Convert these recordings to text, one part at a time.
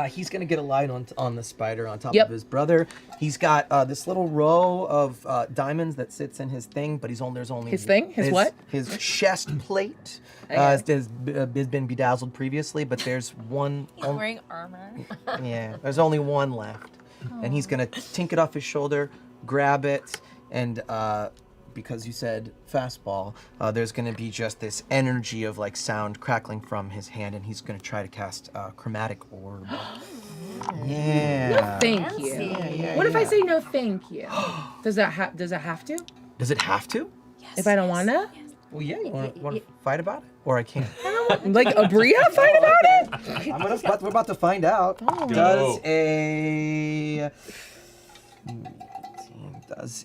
He's gonna get a line on the spider on top of his brother. He's got this little row of diamonds that sits in his thing, but there's only his thing. His what? His chest plate has been bedazzled previously, but there's one. He's wearing armor. Yeah, there's only one left, and he's gonna tink it off his shoulder, grab it, and because you said fastball, there's going to be just this energy of like sound crackling from his hand, and he's going to try to cast chromatic orb. Yeah. No, thank you. What if I say no, thank you? Does it have to? Does it have to? Yes. If I don't wanna? Yes. Well, yeah. You want to fight about it, or I can't. Like a Bria fight about it? We're about to find out. Oh.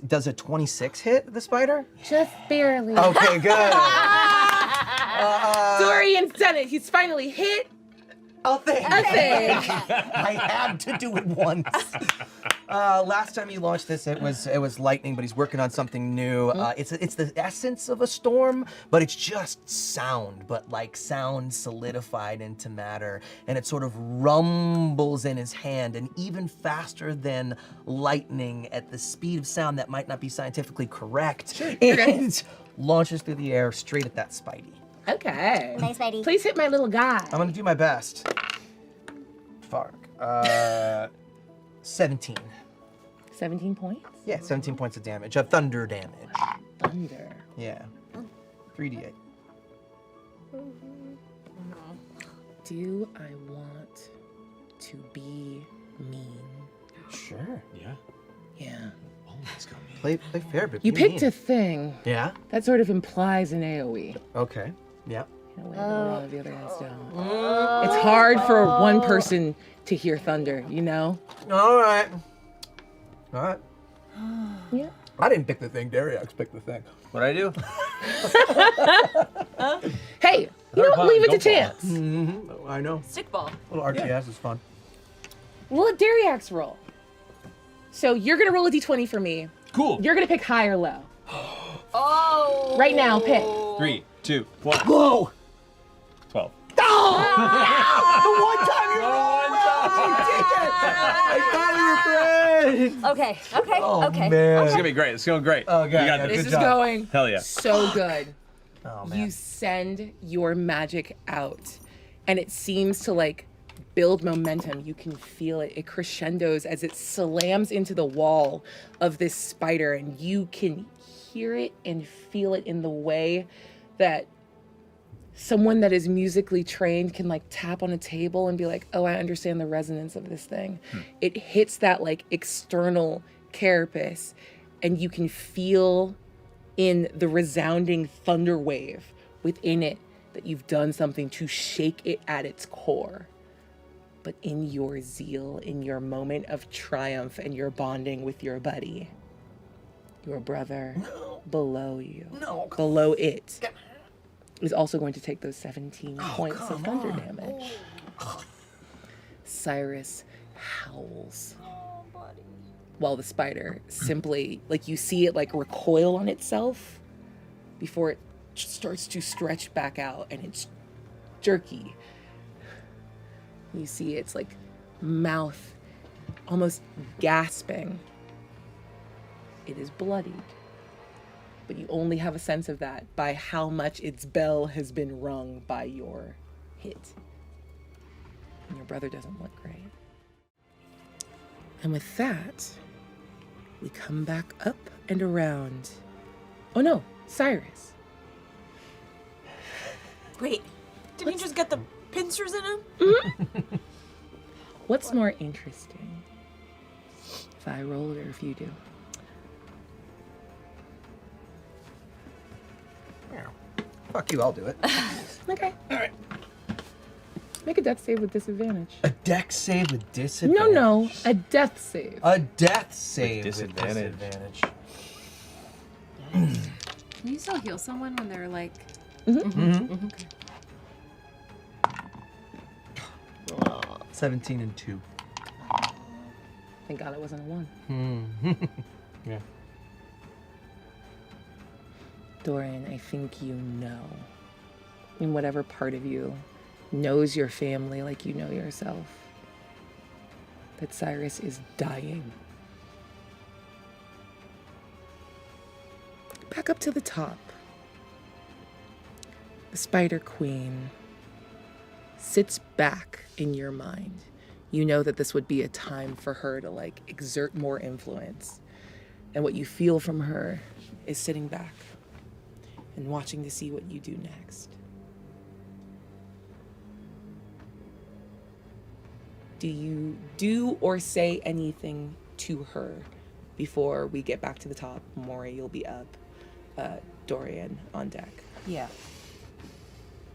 Does a 26 hit the spider? Just barely. Okay, good. Dorian's done it. He's finally hit A thing. a thing. I had to do it once. Last time he launched this, it was lightning, but he's working on something new. It's the essence of a storm, but it's just sound, but like sound solidified into matter, and it sort of rumbles in his hand, and even faster than lightning at the speed of sound that might not be scientifically correct, and launches through the air straight at that Spidey. Okay. Nice, Spidey. Please hit my little guy. I'm gonna do my best. Fuck. 17. 17 points? Yeah, 17 points of damage. Thunder damage. Thunder. Yeah. 3d8. Do I want to be mean? Sure. Yeah. Yeah. Always got me. Play fair, but You be picked mean. a thing Yeah? that sort of implies an AoE. Okay. Yeah. In a way that a lot of the other ones don't. It's hard for one person to hear thunder, you know? Alright. Alright. Yeah. I didn't pick the thing. Dariax picked the thing. What'd I do? Hey, you know what? Leave it to chance. Mm-hmm. I know. Stickball. Little RTS is fun. We'll let Dariax roll. So you're gonna roll a d20 for me. Cool. You're gonna pick high or low. Oh. Right now, pick. 3, 2, 1. Whoa! 12. The one time you rolled well! You did it! I thought of your brain! Okay. Oh, Okay. man. This is gonna be great. It's going great. Okay, You got yeah, this. This Good is job. going Hell yeah. so good. Oh, man. You send your magic out, and it seems to like build momentum. You can feel it. It crescendos as it slams into the wall of this spider, and you can hear it and feel it in the way that someone that is musically trained can like tap on a table and be like, oh, I understand the resonance of this thing. It hits that like external carapace, and you can feel in the resounding thunder wave within it that you've done something to shake it at its core. But in your zeal, in your moment of triumph and your bonding with your buddy, your brother below you, below it, is also going to take those 17 points of thunder damage. Cyrus howls. While the spider simply, like you see it like recoil on itself before it starts to stretch back out, and it's jerky. You see its like mouth almost gasping. It is bloodied, but you only have a sense of that by how much its bell has been rung by your hit. And your brother doesn't look great. And with that, we come back up and around. Oh no, Cyrus. Wait, didn't he just get the pincers in him? What's more interesting? If I roll it or if you do? Fuck you, I'll do it. Okay. All right. Make a death save with disadvantage. A dex save with disadvantage? No, a death save. A death save with disadvantage. disadvantage. Can you still heal someone when they're like... 17 and 2. Thank God it wasn't a 1. Yeah. Dorian, I think you know, in whatever part of you knows your family like you know yourself, that Cyrus is dying. Back up to the top. The Spider Queen sits back in your mind. You know that this would be a time for her to like exert more influence. And what you feel from her is sitting back and watching to see what you do next. Do you do or say anything to her before we get back to the top? Maury, you'll be up. Dorian on deck. Yeah.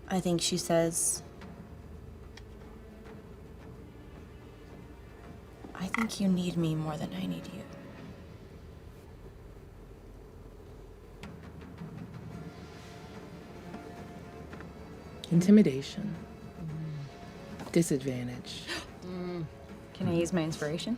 I think she says, I think you need me more than I need you. Intimidation. Disadvantage. Can I use my inspiration?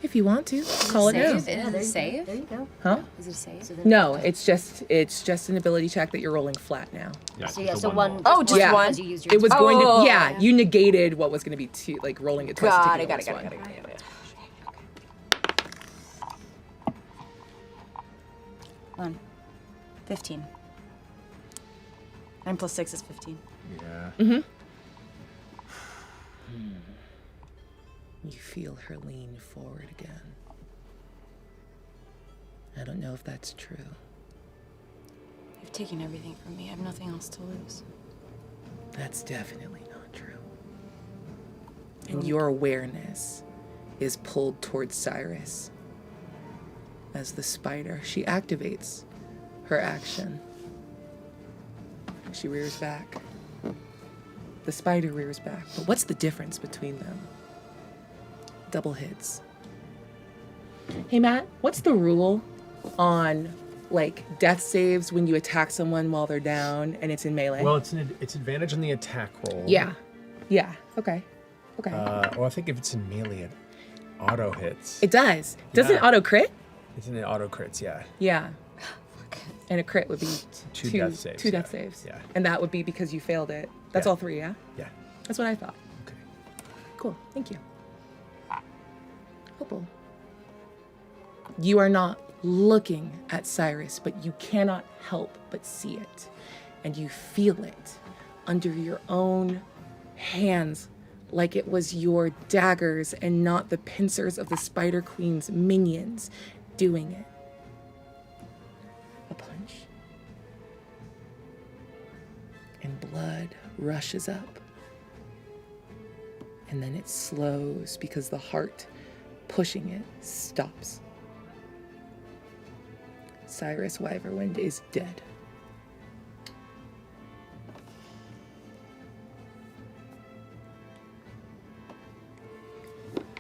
If you want to, call it now. Save? Is it a save? There you go. Huh? Is it a save? No, it's just an ability check that you're rolling flat now. Yeah, So it's yeah, a so one. roll. Oh, just Yeah. one. Because you used your It was going to, Oh. yeah, you negated what was going to be two, like rolling it twice. Got to it, take got it, the got it, lowest got it, one. got it. 1. 15. 9 plus 6 is 15. Yeah. You feel her lean forward again. I don't know if that's true. You've taken everything from me. I have nothing else to lose. That's definitely not true. And your awareness is pulled towards Cyrus. As the spider, she activates her action. She rears back. The spider rears back. But what's the difference between them? Double hits. Hey Matt, what's the rule on like death saves when you attack someone while they're down and it's in melee? Well, it's advantage on the attack roll. Yeah. Okay. Well, I think if it's in melee, it auto hits. It does. Doesn't Yeah. auto crit? It's in the auto crits, yeah. Yeah. And a crit would be Two death saves, Two death yeah. saves. Yeah. And that would be because you failed it. That's Yeah. all three, yeah? Yeah. That's what I thought. Okay. Cool. Thank you. Opal. You are not looking at Cyrus, but you cannot help but see it. And you feel it under your own hands, like it was your daggers and not the pincers of the Spider Queen's minions doing it. A punch. And blood rushes up. And then it slows because the heart pushing it stops. Cyrus Wyverwind is dead.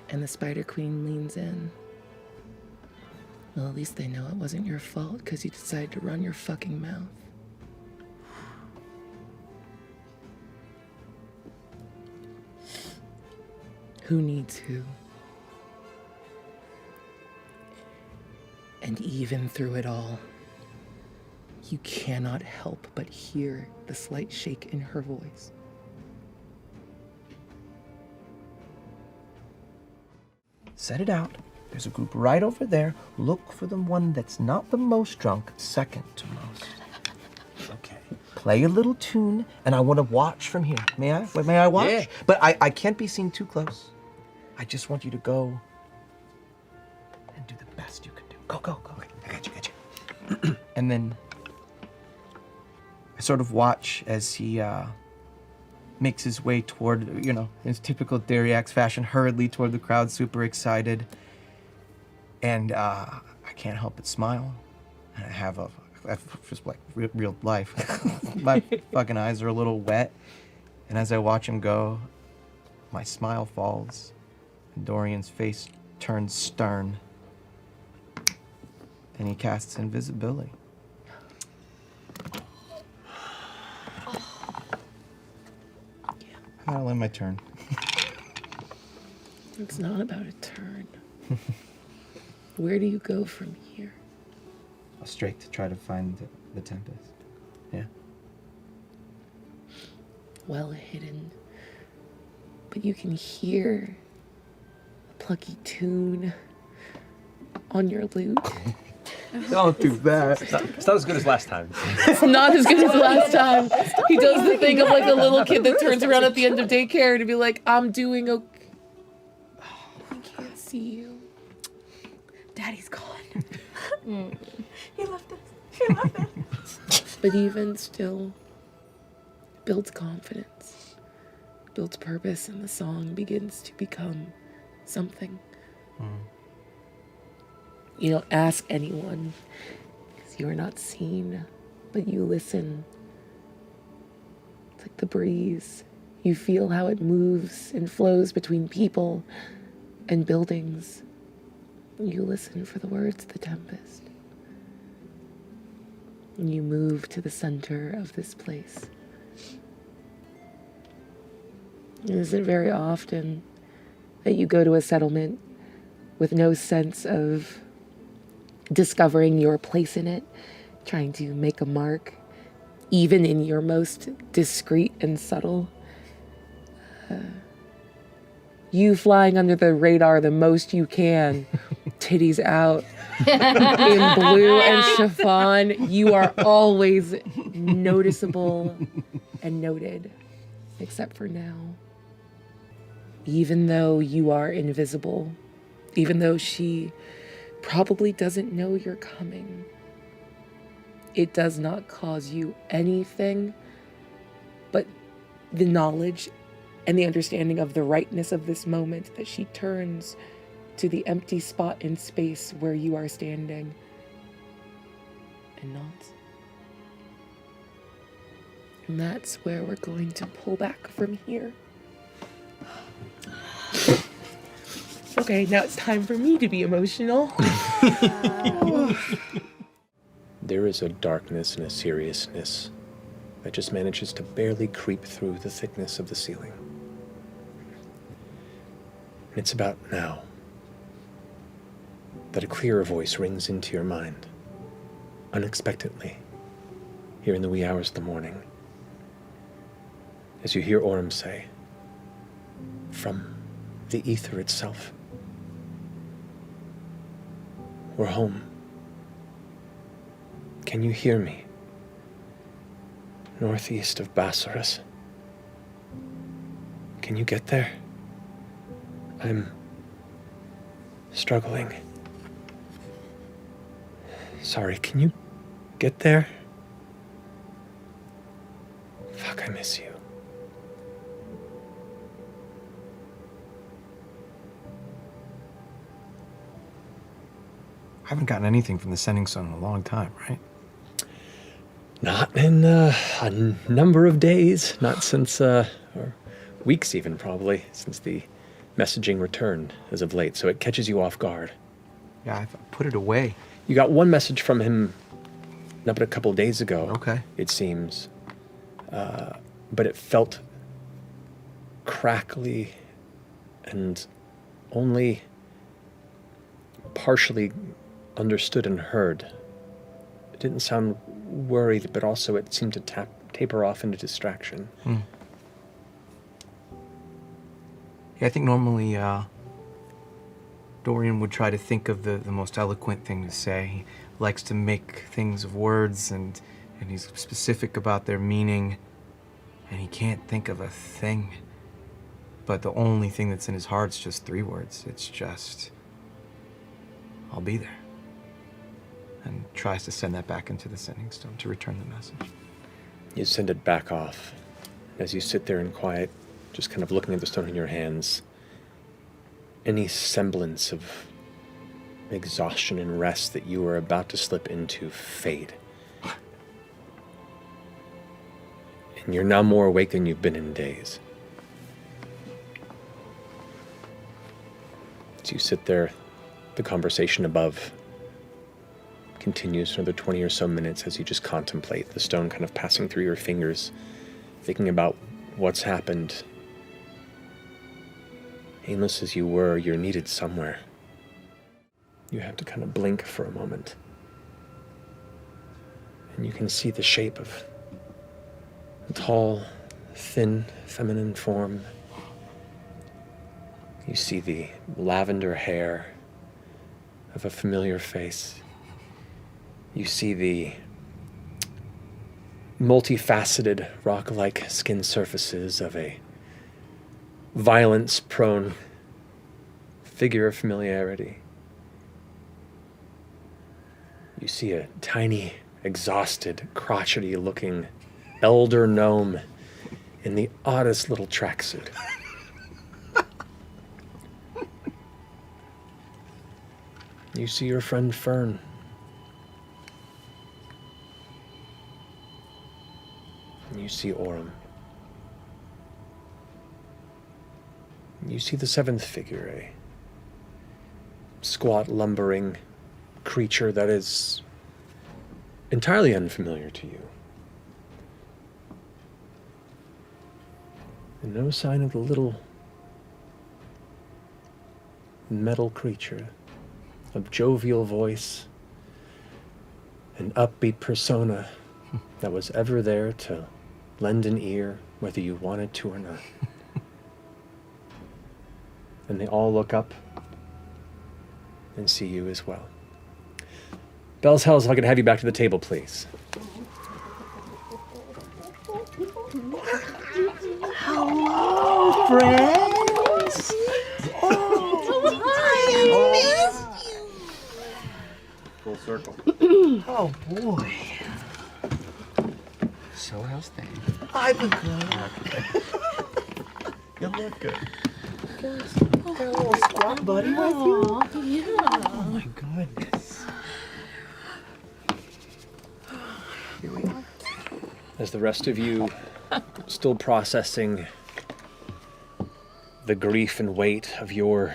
And the Spider Queen leans in. Well, at least they know it wasn't your fault because you decided to run your fucking mouth. Who needs who? And even through it all, you cannot help but hear the slight shake in her voice. Set it out. There's a group right over there. Look for the one that's not the most drunk, second to most. Okay. Play a little tune, and I want to watch from here. May I? May I watch? Yeah. But I can't be seen too close. I just want you to go and do the best you can do. Go. Okay, I got you. And then I sort of watch as he makes his way toward, in his typical Dariax fashion, hurriedly toward the crowd, super excited. And I can't help but smile. And I have just like real life. My fucking eyes are a little wet. And as I watch him go, my smile falls. And Dorian's face turns stern. And he casts invisibility. I'll end my turn. It's not about a turn. Where do you go from here? Straight to try to find the Tempest. Yeah. Well hidden. But you can hear a plucky tune on your lute. Don't do that. It's not as good as last time. It's not as good as last time. He does the thing of like a little kid that turns around at the end of daycare to be like, I'm doing okay. I can't see you. Daddy's gone. He left us. He left us. But even still, builds confidence, builds purpose, and the song begins to become something. You don't ask anyone because you are not seen, but you listen. It's like the breeze. You feel how it moves and flows between people and buildings. You listen for the words of the tempest. And you move to the center of this place. It isn't very often that you go to a settlement with no sense of discovering your place in it, trying to make a mark, even in your most discreet and subtle. You flying under the radar the most you can, titties out, in blue and chiffon, you are always noticeable and noted, except for now. Even though you are invisible, even though she probably doesn't know you're coming, it does not cause you anything but the knowledge and the understanding of the rightness of this moment that she turns to the empty spot in space where you are standing and not. And that's where we're going to pull back from here. Okay, now it's time for me to be emotional. There is a darkness and a seriousness that just manages to barely creep through the thickness of the ceiling. And it's about now that a clearer voice rings into your mind, unexpectedly, here in the wee hours of the morning, as you hear Orym say, from the ether itself, "We're home. Can you hear me? Northeast of Cyrus. Can you get there? I'm struggling. Sorry, can you get there? Fuck, I miss you." I haven't gotten anything from the sending stone in a long time, right? Not in a number of days, not since, or weeks even probably, since the messaging returned as of late, so it catches you off guard. Yeah, I've put it away. You got one message from him not but a couple days ago, Okay. it seems, but it felt crackly and only partially understood and heard. It didn't sound worried, but also it seemed to taper off into distraction. Yeah, I think normally Dorian would try to think of the most eloquent thing to say. He likes to make things of words, and he's specific about their meaning, and he can't think of a thing. But the only thing that's in his heart's just 3 words. It's just, "I'll be there." And tries to send that back into the sending stone to return the message. You send it back off. As you sit there in quiet, just kind of looking at the stone in your hands, any semblance of exhaustion and rest that you were about to slip into fade. And you're now more awake than you've been in days. As you sit there, the conversation above continues for another 20 or so minutes as you just contemplate the stone kind of passing through your fingers, thinking about what's happened. Aimless as you were, you're needed somewhere. You have to kind of blink for a moment. And you can see the shape of a tall, thin, feminine form. You see the lavender hair of a familiar face. You see the multifaceted rock-like skin surfaces of a violence-prone figure of familiarity. You see a tiny, exhausted, crotchety-looking elder gnome in the oddest little tracksuit. You see your friend Fern. And you see Orym. You see the seventh figure, a squat, lumbering creature that is entirely unfamiliar to you. And no sign of the little metal creature of jovial voice and upbeat persona that was ever there to lend an ear whether you wanted to or not. And they all look up and see you as well. Bell's Hells, if I could have you back to the table, please. Hello, friends. Full circle. Oh boy. So how's things? I've been good. You look good. Got a little squat buddy with you. Oh my goodness. Here we are. As the rest of you, still processing the grief and weight of your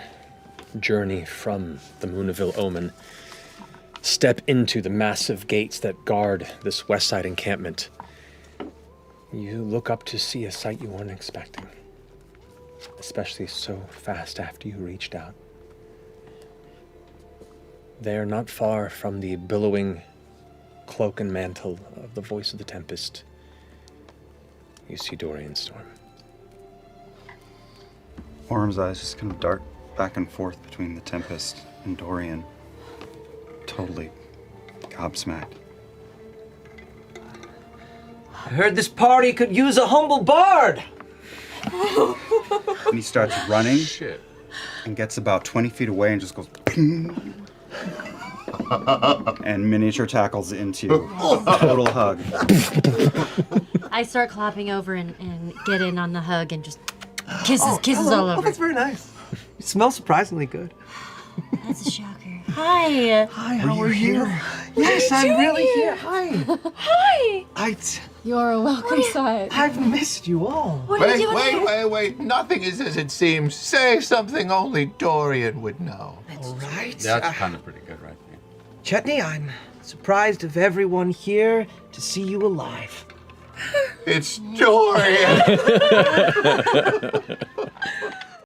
journey from the Moonaville Omen, step into the massive gates that guard this west side encampment, you look up to see a sight you weren't expecting, especially so fast after you reached out. There, not far from the billowing cloak and mantle of the voice of the Tempest, you see Dorian Storm. Orym's eyes just kind of dart back and forth between the Tempest and Dorian. Totally gobsmacked. I heard this party could use a humble bard. And he starts running Shit. and gets about 20 feet away and just goes ping, and miniature tackles into you. Total hug. I start clapping over and get in on the hug and just kisses all over. Oh, that's very nice. You smell surprisingly good. That's a shocker. Hi. Hi, how are you? Yes, I'm really here. Hi. Hi! You're welcome, Sire. I've missed you all. What are you doing? Wait. Nothing is as it seems. Say something only Dorian would know. All right. That's kind of pretty good right there. Chetney, I'm surprised of everyone here to see you alive. It's Dorian!